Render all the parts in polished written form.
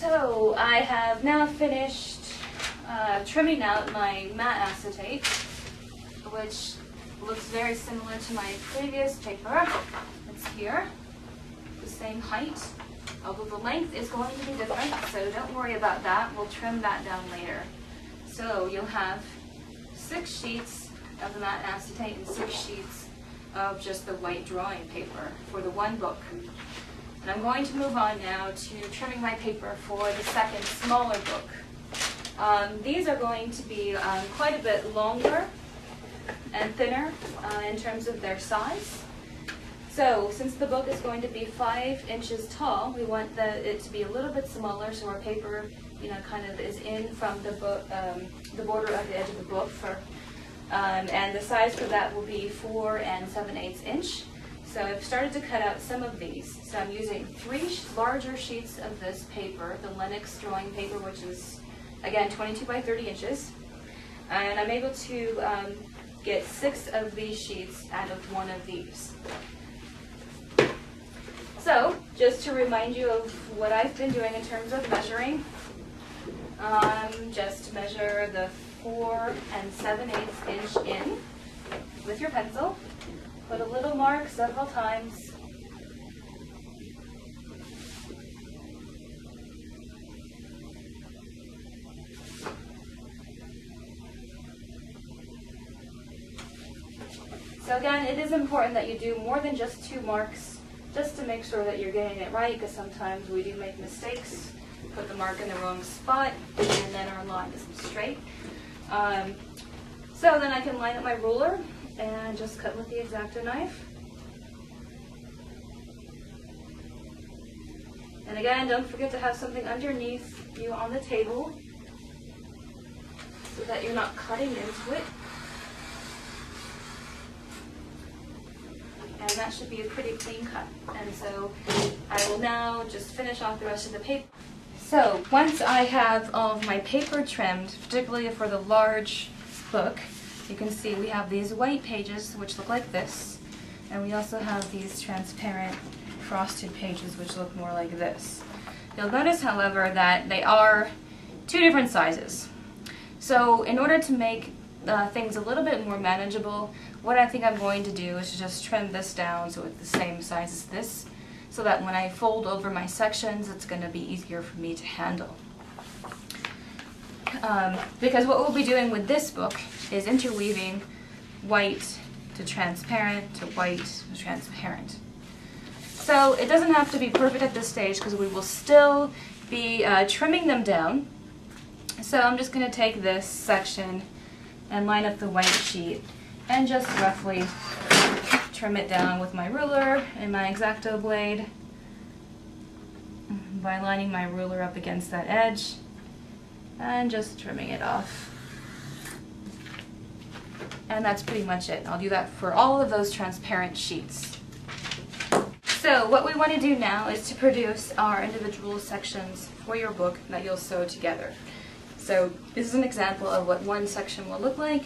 So I have now finished trimming out my matte acetate, which looks very similar to my previous paper. It's here, the same height, although the length is going to be different, so don't worry about that. We'll trim that down later. So you'll have 6 sheets of the matte acetate and 6 sheets of just the white drawing paper for the one book. And I'm going to move on now to trimming my paper for the second smaller book. These are going to be quite a bit longer and thinner in terms of their size. So since the book is going to be 5 inches tall, we want it to be a little bit smaller so our paper, kind of is in from the book, the border of the edge of the book. And the size for that will be 4 7/8 inch. So I've started to cut out some of these. So I'm using 3 larger sheets of this paper, the Lenox drawing paper, which is again 22 by 30 inches. And I'm able to get 6 of these sheets out of one of these. So just to remind you of what I've been doing in terms of measuring, just measure the 4 7/8 inch in with your pencil. Put a little mark several times. So again, it is important that you do more than just 2 marks, just to make sure that you're getting it right, because sometimes we do make mistakes, put the mark in the wrong spot, and then our line isn't straight. So then I can line up my ruler and just cut with the X-Acto knife. And again, don't forget to have something underneath you on the table so that you're not cutting into it. And that should be a pretty clean cut. And so I will now just finish off the rest of the paper. So once I have all of my paper trimmed, particularly for the large book, you can see we have these white pages which look like this, and we also have these transparent frosted pages which look more like this. You'll notice, however, that they are 2 different sizes. So in order to make things a little bit more manageable, what I think I'm going to do is to just trim this down so it's the same size as this, so that when I fold over my sections, it's going to be easier for me to handle. Because what we'll be doing with this book is interweaving white to transparent to white to transparent. So it doesn't have to be perfect at this stage because we will still be trimming them down. So I'm just going to take this section and line up the white sheet and just roughly trim it down with my ruler and my X-Acto blade by lining my ruler up against that edge and just trimming it off. And that's pretty much it. I'll do that for all of those transparent sheets. So what we want to do now is to produce our individual sections for your book that you'll sew together. So this is an example of what one section will look like.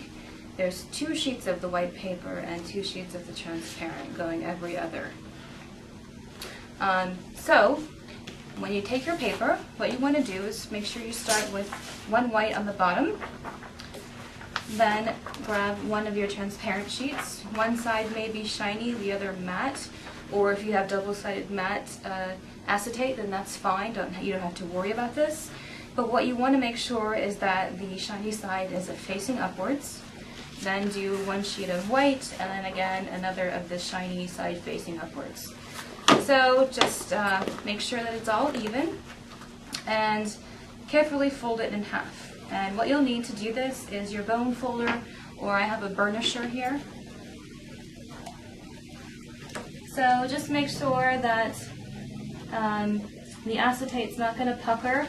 There's 2 sheets of the white paper and 2 sheets of the transparent going every other. So when you take your paper, what you want to do is make sure you start with 1 white on the bottom. Then grab one of your transparent sheets. One side may be shiny, the other matte, or if you have double-sided matte acetate, then that's fine. You don't have to worry about this. But what you want to make sure is that the shiny side is facing upwards. Then do 1 sheet of white, and then again another of the shiny side facing upwards. So just make sure that it's all even, and carefully fold it in half. And what you'll need to do this is your bone folder, or I have a burnisher here. So just make sure that the acetate's not going to pucker.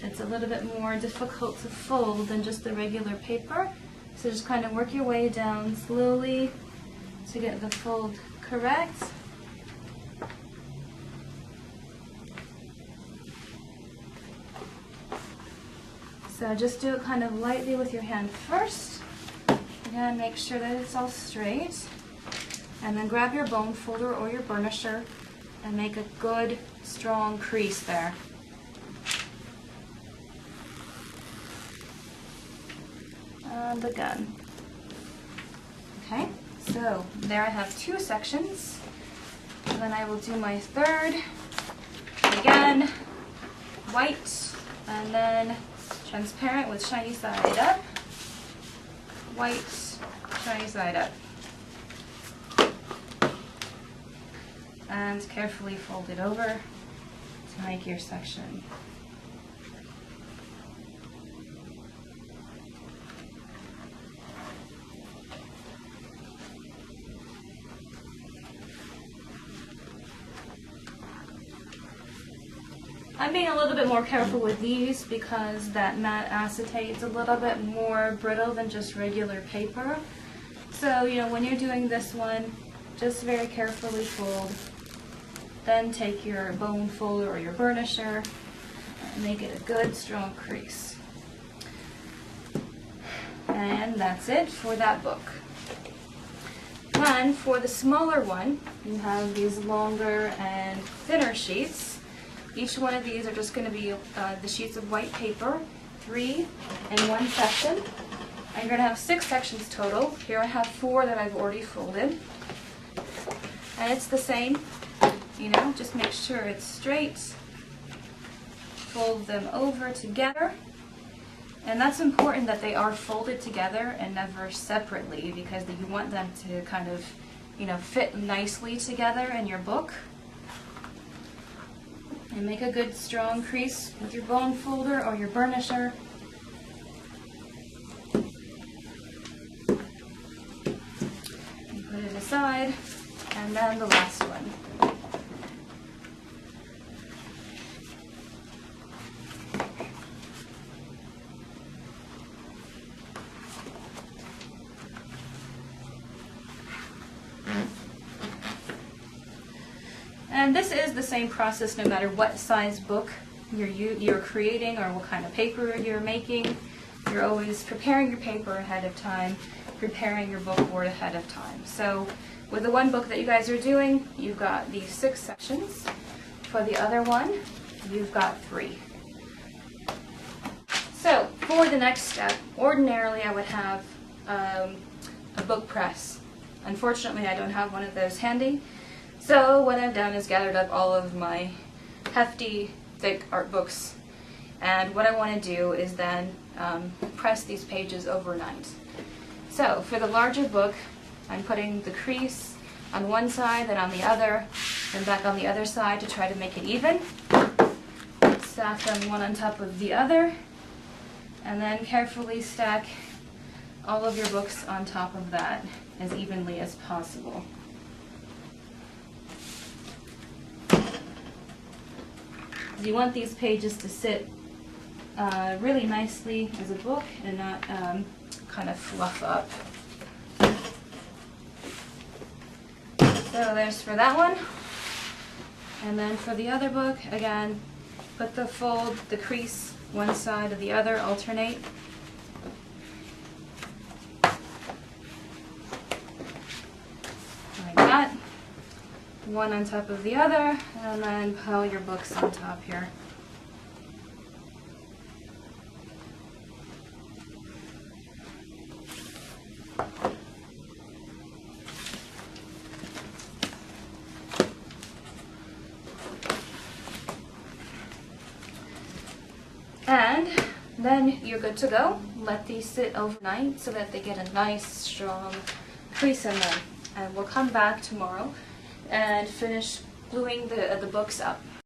It's a little bit more difficult to fold than just the regular paper. So just kind of work your way down slowly to get the fold correct. So just do it kind of lightly with your hand first. Again, make sure that it's all straight. And then grab your bone folder or your burnisher and make a good, strong crease there. and again. Okay, so there I have 2 sections. And then I will do my third. Again, white, and then transparent with shiny side up. White, shiny side up. And carefully fold it over to make your section. I'm being a little bit more careful with these because that matte acetate is a little bit more brittle than just regular paper. So, you know, when you're doing this one, just very carefully fold. Then take your bone folder or your burnisher and make it a good strong crease. And that's it for that book. And for the smaller one, you have these longer and thinner sheets. Each one of these are just going to be the sheets of white paper, 3 in one section. And you're going to have 6 sections total. Here I have 4 that I've already folded. And it's the same, you know, just make sure it's straight. Fold them over together. And that's important that they are folded together and never separately because you want them to kind of, you know, fit nicely together in your book. And make a good strong crease with your bone folder or your burnisher. And put it aside. And then the last one. And this is the same process no matter what size book you're creating or what kind of paper you're making. You're always preparing your paper ahead of time, preparing your book board ahead of time. So with the one book that you guys are doing, you've got these 6 sections. For the other one, you've got 3. So for the next step, ordinarily I would have a book press. Unfortunately, I don't have one of those handy. So what I've done is gathered up all of my hefty, thick art books, and what I want to do is then press these pages overnight. So for the larger book, I'm putting the crease on one side, then on the other, then back on the other side to try to make it even. Stack them one on top of the other, and then carefully stack all of your books on top of that as evenly as possible. You want these pages to sit really nicely as a book and not kind of fluff up. So there's for that one. And then for the other book, again, put the crease one side of the other, alternate. Like that. One on top of the other, and then pile your books on top here. And then you're good to go. Let these sit overnight so that they get a nice strong crease in them. And we'll come back tomorrow and finish gluing the books up.